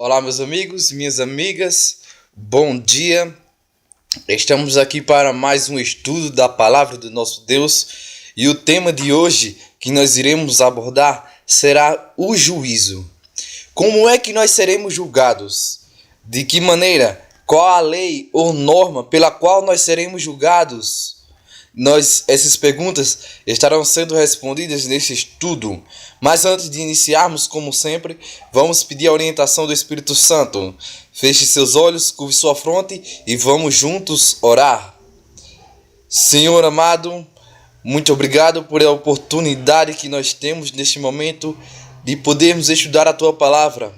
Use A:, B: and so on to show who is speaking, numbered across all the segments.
A: Olá, meus amigos, minhas amigas, bom dia. Estamos aqui para mais um estudo da palavra do nosso Deus e o tema de hoje que nós iremos abordar será o juízo. Como é que nós seremos julgados? De que maneira? Qual a lei ou norma pela qual nós seremos julgados? Essas perguntas estarão sendo respondidas neste estudo. Mas antes de iniciarmos, como sempre, vamos pedir a orientação do Espírito Santo. Feche seus olhos, curve sua fronte e vamos juntos orar. Senhor amado, muito obrigado por a oportunidade que nós temos neste momento de podermos estudar a Tua Palavra.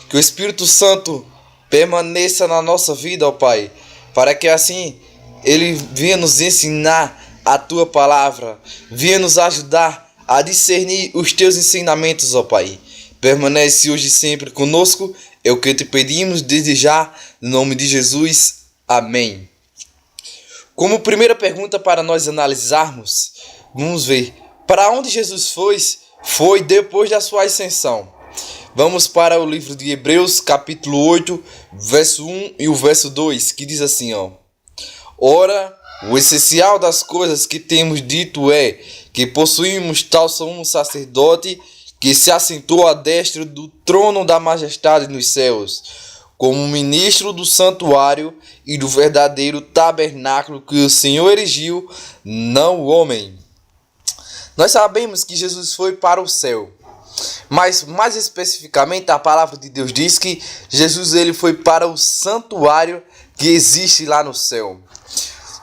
A: Que o Espírito Santo permaneça na nossa vida, ó Pai, para que assim Ele venha nos ensinar a Tua Palavra, venha nos ajudar a discernir os Teus ensinamentos, ó Pai. Permanece hoje e sempre conosco, é o que te pedimos desde já, no nome de Jesus. Amém. Como primeira pergunta para nós analisarmos, vamos ver para onde Jesus foi depois da sua ascensão. Vamos para o livro de Hebreus, capítulo 8, verso 1 e o verso 2, que diz assim, ó. Ora, o essencial das coisas que temos dito é que possuímos tal sumo sacerdote que se assentou à destra do trono da majestade nos céus, como ministro do santuário e do verdadeiro tabernáculo que o Senhor erigiu, não o homem. Nós sabemos que Jesus foi para o céu, mas mais especificamente a palavra de Deus diz que Jesus ele foi para o santuário que existe lá no céu.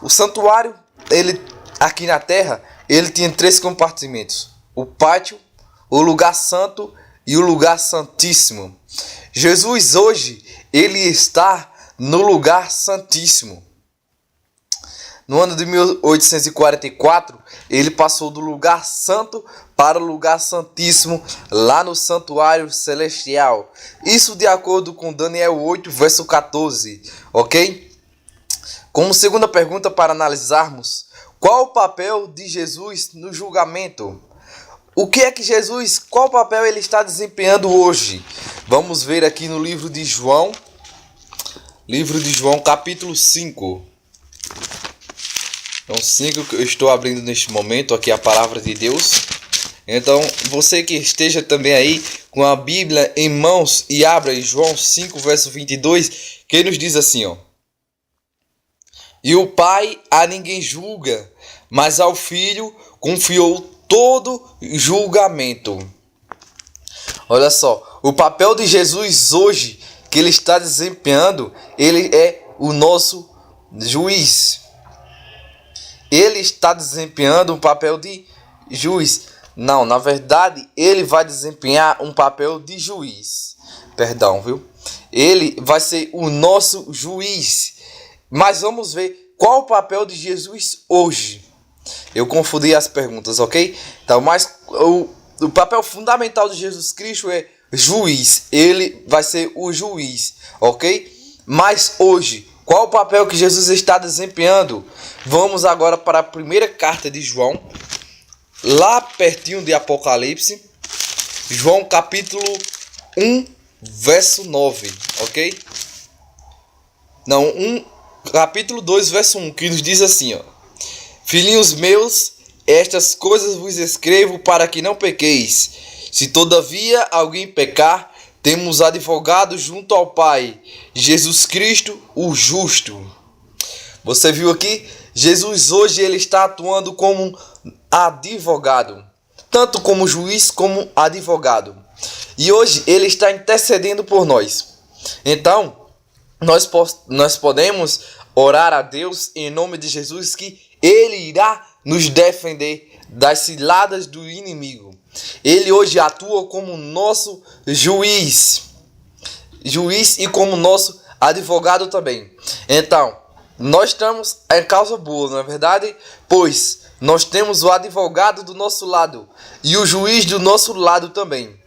A: O santuário, ele aqui na terra, ele tinha 3 compartimentos: o pátio, o lugar santo e o lugar santíssimo. Jesus hoje, ele está no lugar santíssimo. No ano de 1844, ele passou do lugar santo para o lugar santíssimo, lá no santuário celestial. Isso de acordo com Daniel 8, verso 14, ok? Como segunda pergunta para analisarmos, qual o papel de Jesus no julgamento? O que é que Jesus, qual papel ele está desempenhando hoje? Vamos ver aqui no livro de João, capítulo 5. Então, 5 que eu estou abrindo neste momento aqui a palavra de Deus. Então, você que esteja também aí com a Bíblia em mãos e abra em João 5, verso 22, que nos diz assim, ó. E o Pai a ninguém julga, mas ao Filho confiou todo julgamento. Olha só, o papel de Jesus hoje que ele está desempenhando, ele é o nosso juiz. Ele está desempenhando um papel de juiz. Não, na verdade, ele vai desempenhar um papel de juiz. Perdão, viu? Ele vai ser o nosso juiz. Mas vamos ver qual o papel de Jesus hoje. Eu confundi as perguntas, ok? Então, mas o papel fundamental de Jesus Cristo é juiz. Ele vai ser o juiz, ok? Mas hoje, qual o papel que Jesus está desempenhando? Vamos agora para a primeira carta de João, lá pertinho de Apocalipse. João capítulo 1, verso 9, ok? Não, capítulo 2, verso 1, que nos diz assim, ó. Filhinhos meus, estas coisas vos escrevo para que não pequeis. Se todavia alguém pecar, temos advogado junto ao Pai, Jesus Cristo, o justo. Você viu aqui? Jesus hoje ele está atuando como advogado, tanto como juiz como advogado. E hoje ele está intercedendo por nós. Então, nós podemos orar a Deus em nome de Jesus que Ele irá nos defender das ciladas do inimigo. Ele hoje atua como nosso juiz e como nosso advogado também. Então, nós estamos em causa boa, não é verdade? Pois nós temos o advogado do nosso lado e o juiz do nosso lado também.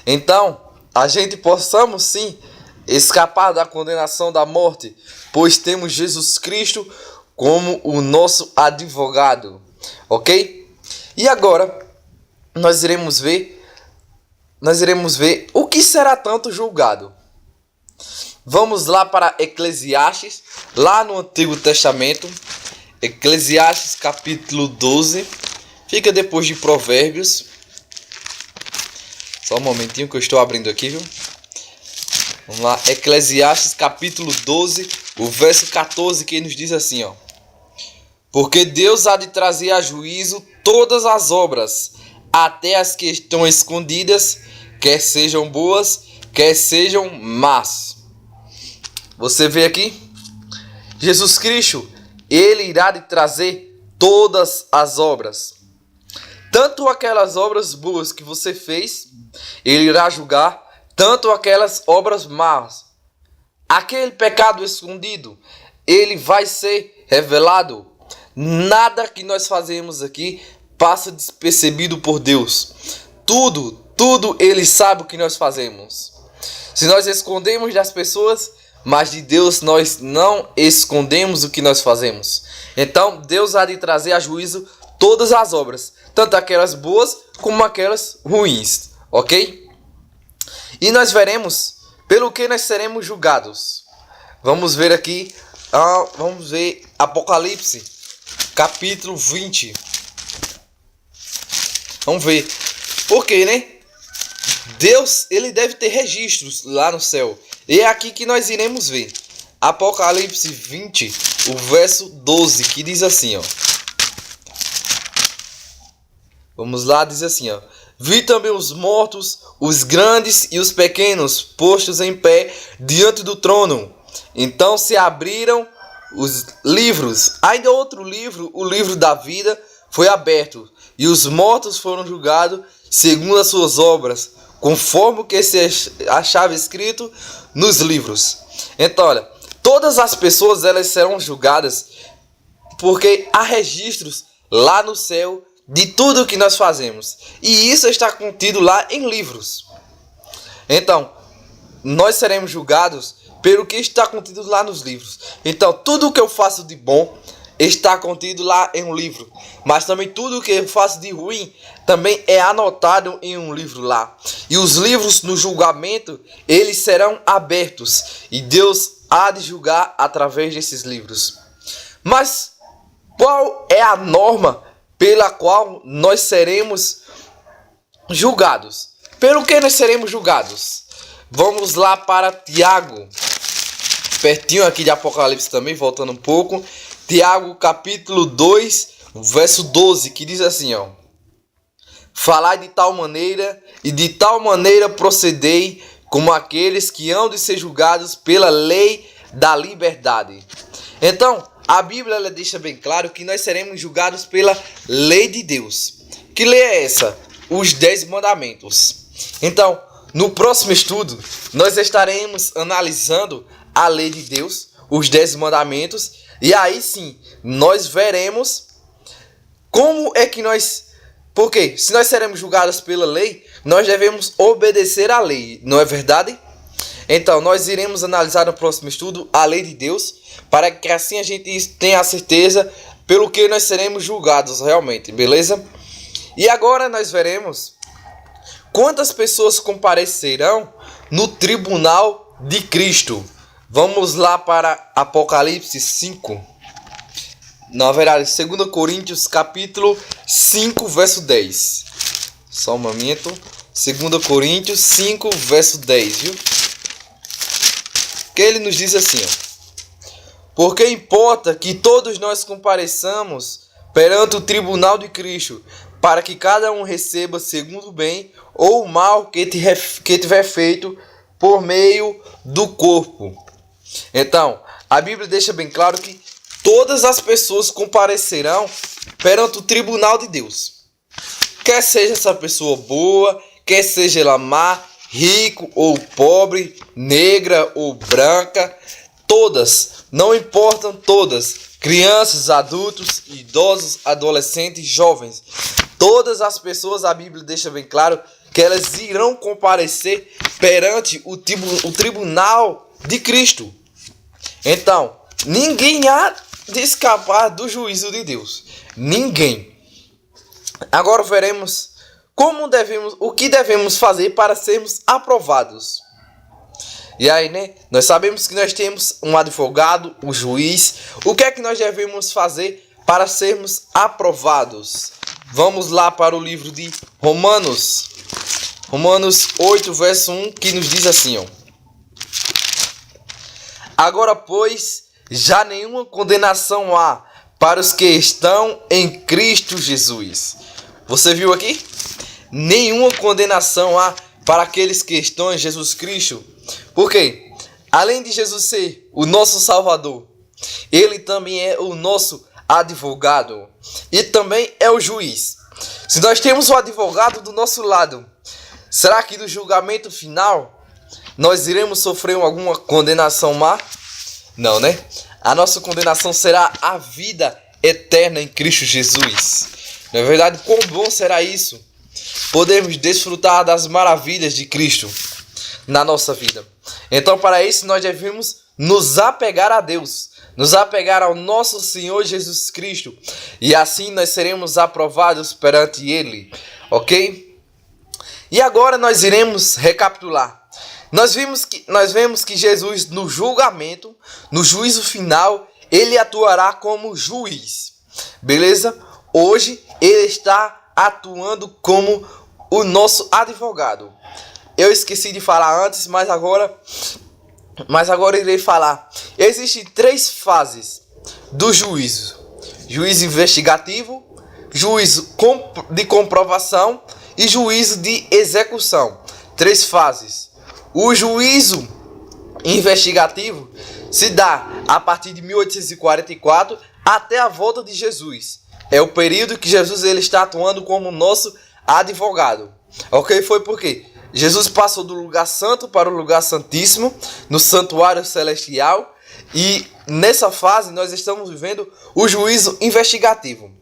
A: Então, a gente possamos sim escapar da condenação da morte, pois temos Jesus Cristo como o nosso advogado, ok? E agora nós iremos ver o que será tanto julgado. Vamos lá para Eclesiastes, lá no Antigo Testamento. Eclesiastes capítulo 12. Fica depois de Provérbios. Só um momentinho que eu estou abrindo aqui, viu? Vamos lá, Eclesiastes capítulo 12, o verso 14, que nos diz assim, ó. Porque Deus há de trazer a juízo todas as obras, até as que estão escondidas, quer sejam boas, quer sejam más. Você vê aqui? Jesus Cristo, Ele irá de trazer todas as obras. Tanto aquelas obras boas que você fez, Ele irá julgar, tanto aquelas obras más. Aquele pecado escondido, ele vai ser revelado. Nada que nós fazemos aqui passa despercebido por Deus. Tudo ele sabe o que nós fazemos. Se nós escondemos das pessoas, mas de Deus nós não escondemos o que nós fazemos. Então Deus há de trazer a juízo todas as obras, tanto aquelas boas como aquelas ruins, ok? E nós veremos pelo que nós seremos julgados. Vamos ver aqui, vamos ver Apocalipse, capítulo 20. Vamos ver. Por quê, né? Deus, ele deve ter registros lá no céu. E é aqui que nós iremos ver. Apocalipse 20, o verso 12, que diz assim, ó. Vamos lá, diz assim, ó. Vi também os mortos, os grandes e os pequenos, postos em pé diante do trono. Então se abriram os livros. Ainda outro livro, o livro da vida, foi aberto. E os mortos foram julgados segundo as suas obras, conforme o que se achava escrito nos livros. Então, olha, todas as pessoas elas serão julgadas porque há registros lá no céu de tudo o que nós fazemos. E isso está contido lá em livros. Então, nós seremos julgados pelo que está contido lá nos livros. Então, tudo o que eu faço de bom está contido lá em um livro. Mas também tudo o que eu faço de ruim também é anotado em um livro lá. E os livros no julgamento, eles serão abertos. E Deus há de julgar através desses livros. Mas qual é a norma pela qual nós seremos julgados? Pelo que nós seremos julgados? Vamos lá para Tiago, pertinho aqui de Apocalipse também, voltando um pouco. Tiago capítulo 2, verso 12, que diz assim, ó. Falai de tal maneira e de tal maneira procedei como aqueles que hão de ser julgados pela lei da liberdade. Então, a Bíblia ela deixa bem claro que nós seremos julgados pela lei de Deus. Que lei é essa? Os 10 mandamentos. Então, no próximo estudo, nós estaremos analisando a lei de Deus, os 10 mandamentos, e aí sim, nós veremos como é que nós... Porque se nós seremos julgados pela lei, nós devemos obedecer à lei, não é verdade? Então, nós iremos analisar no próximo estudo a lei de Deus, para que assim a gente tenha a certeza pelo que nós seremos julgados realmente, beleza? E agora nós veremos quantas pessoas comparecerão no tribunal de Cristo. Vamos lá para Apocalipse 5. Na verdade, 2 Coríntios capítulo 5, verso 10. Só um momento. 2 Coríntios 5, verso 10, viu? Que ele nos diz assim, ó. Porque importa que todos nós compareçamos perante o tribunal de Cristo, para que cada um receba segundo o bem ou o mal que tiver feito por meio do corpo. Então, a Bíblia deixa bem claro que todas as pessoas comparecerão perante o tribunal de Deus. Quer seja essa pessoa boa, quer seja ela má, rico ou pobre, negra ou branca, todas, não importam todas, crianças, adultos, idosos, adolescentes, jovens, todas as pessoas, a Bíblia deixa bem claro que elas irão comparecer perante o tribunal de Cristo. Então, ninguém há de escapar do juízo de Deus. Ninguém. Agora veremos o que devemos fazer para sermos aprovados. E aí, né? Nós sabemos que nós temos um advogado, um juiz. O que é que nós devemos fazer para sermos aprovados? Vamos lá para o livro de Romanos. Romanos 8, verso 1, que nos diz assim, ó. Agora, pois, já nenhuma condenação há para os que estão em Cristo Jesus. Você viu aqui? Nenhuma condenação há para aqueles que estão em Jesus Cristo. Por quê? Além de Jesus ser o nosso Salvador, Ele também é o nosso advogado e também é o juiz. Se nós temos o advogado do nosso lado, será que no julgamento final nós iremos sofrer alguma condenação má? Não, né? A nossa condenação será a vida eterna em Cristo Jesus. Na verdade, quão bom será isso? Podemos desfrutar das maravilhas de Cristo na nossa vida. Então, para isso, nós devemos nos apegar a Deus, nos apegar ao nosso Senhor Jesus Cristo, e assim nós seremos aprovados perante Ele, ok? E agora nós iremos recapitular. Nós vemos que Jesus, no julgamento, no juízo final, Ele atuará como juiz, beleza? Hoje, Ele está atuando como o nosso advogado. Eu esqueci de falar antes, mas agora irei falar. Existem 3 fases do juízo: juízo investigativo, juízo de comprovação e juízo de execução. 3 fases. O juízo investigativo se dá a partir de 1844 até a volta de Jesus. É o período que Jesus ele está atuando como nosso advogado. Ok? Foi porque Jesus passou do lugar santo para o lugar santíssimo, no santuário celestial. E nessa fase nós estamos vivendo o juízo investigativo.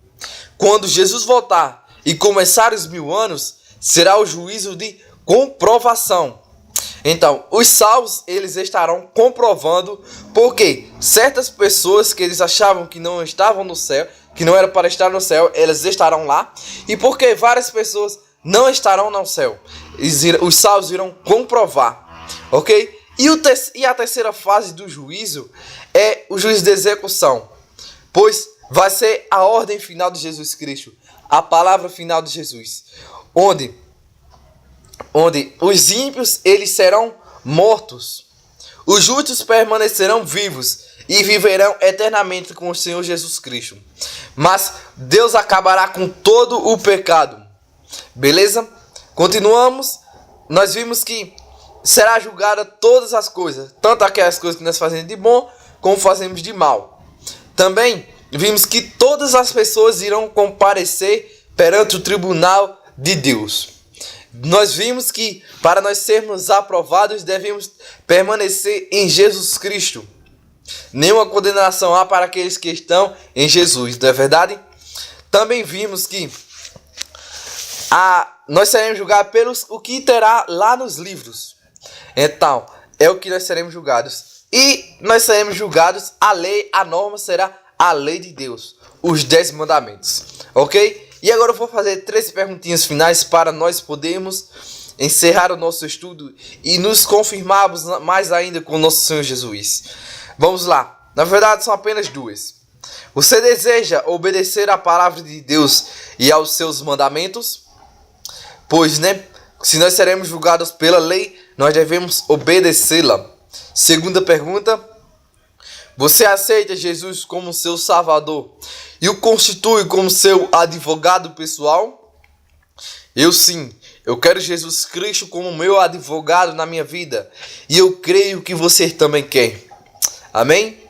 A: Quando Jesus voltar e começar os 1000 anos, será o juízo de comprovação. Então, os salvos, eles estarão comprovando porque certas pessoas que eles achavam que não estavam no céu, que não era para estar no céu, elas estarão lá. E porque várias pessoas não estarão no céu, os salvos irão comprovar, ok? E a terceira fase do juízo é o juízo de execução, pois vai ser a ordem final de Jesus Cristo, a palavra final de Jesus, onde os ímpios eles serão mortos, os justos permanecerão vivos e viverão eternamente com o Senhor Jesus Cristo. Mas Deus acabará com todo o pecado. Beleza? Continuamos. Nós vimos que será julgada todas as coisas, tanto aquelas coisas que nós fazemos de bom como fazemos de mal. Também vimos que todas as pessoas irão comparecer perante o tribunal de Deus. Nós vimos que para nós sermos aprovados devemos permanecer em Jesus Cristo. Nenhuma condenação há para aqueles que estão em Jesus, não é verdade? Também vimos que nós seremos julgados pelos o que terá lá nos livros. Então, é o que nós seremos julgados. E nós seremos julgados, a norma será a lei de Deus, os 10 mandamentos, ok? E agora eu vou fazer 3 perguntinhas finais para nós podermos encerrar o nosso estudo e nos confirmarmos mais ainda com o nosso Senhor Jesus. Vamos lá. Na verdade, são apenas 2. Você deseja obedecer à palavra de Deus e aos seus mandamentos? Pois, né? Se nós seremos julgados pela lei, nós devemos obedecê-la. Segunda pergunta. Você aceita Jesus como seu Salvador e o constitui como seu advogado pessoal? Eu sim. Eu quero Jesus Cristo como meu advogado na minha vida. E eu creio que você também quer. Amém?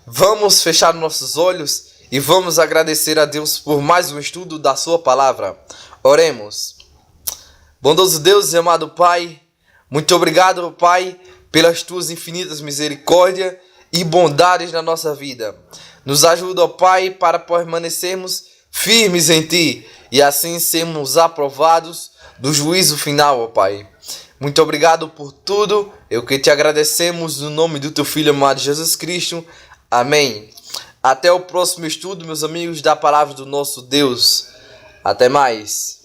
A: Vamos fechar nossos olhos e vamos agradecer a Deus por mais um estudo da sua palavra. Oremos. Bondoso Deus e amado Pai, muito obrigado, Pai, pelas tuas infinitas misericórdias e bondades na nossa vida. Nos ajuda, ó Pai, para permanecermos firmes em Ti e assim sermos aprovados do juízo final, ó Pai. Muito obrigado por tudo, eu que te agradecemos no nome do Teu Filho amado Jesus Cristo. Amém. Até o próximo estudo, meus amigos, da palavra do nosso Deus. Até mais.